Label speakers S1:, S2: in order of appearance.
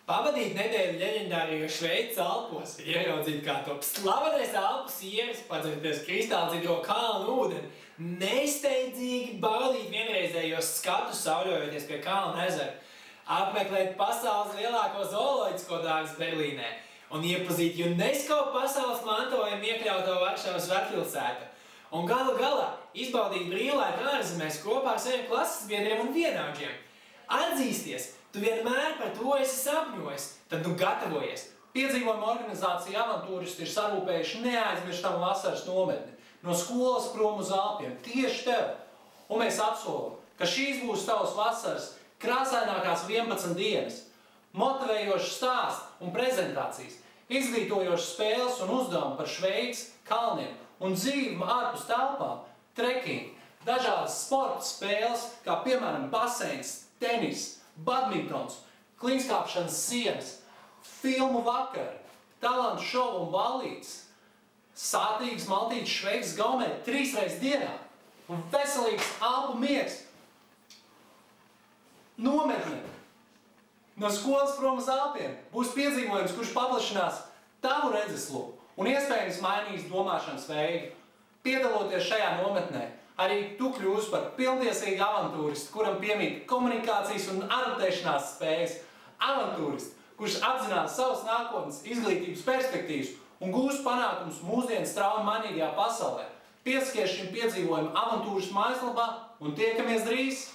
S1: Pavadīt nedēļu leģendārajos Šveices Alpos, ieraudzīt kā top slavenais Alpu sieras, padzerties kristāldzidro kalnu ūdeni, neizsteidzīgi baudīt vienreizējos skatus sauļojoties pie kalna ezera, apmeklēt pasaules lielāko zooloģisko dārzu Berlīnē un iepazīt UNESCO pasaules mantojumu iekļauto Varšavas svētpilsētu. Un galu galā izbaudīt brīvlaiku ārzemēs kopā ar saviem klases biedriem un vienaudžiem. Atzīsties, tu vienmēr par to esi sapņojis, tad nu gatavojies.
S2: Piedzīvojuma organizācija avantūristi ir sarūpējuši neaizmirstamu vasaras nometni no skolas prom uz Alpiem, tieši tev. Un mēs apsolam, ka šīs būs tavas vasaras krāsainākās 11 dienas, motivējošas stāsti un prezentācijas, izglītojošas spēles un uzdevumi par Šveici, kalniem un dzīvi ārpus telpām, treking, dažādas sporta spēles, kā piemēram baseins, tenis, badmintons, klīnskāpšanas sienas, filmu vakari, talantu šovu un ballītes, sātīgas maltītes Šveices gaumē 3 reizes dienā un veselīgs Alpu miegs. Nometne no skolas prom uz Alpiem būs piedzīvojums, kurš paplašinās tavu redzesloku un iespējams mainīs domāšanas veidu. Piedaloties šajā nometnē, arī tu kļūsi par pilntiesīgu avantūristu, kuram piemīt komunikācijas un adaptēšanās spējas. Avantūristu, kurš apzinās savas nākotnes izglītības perspektīvas un gūs panākumus mūsdienas strauji mainīgajā pasaulē. Piesakies šim piedzīvojumam avantūras mājaslapā un tiekamies drīz!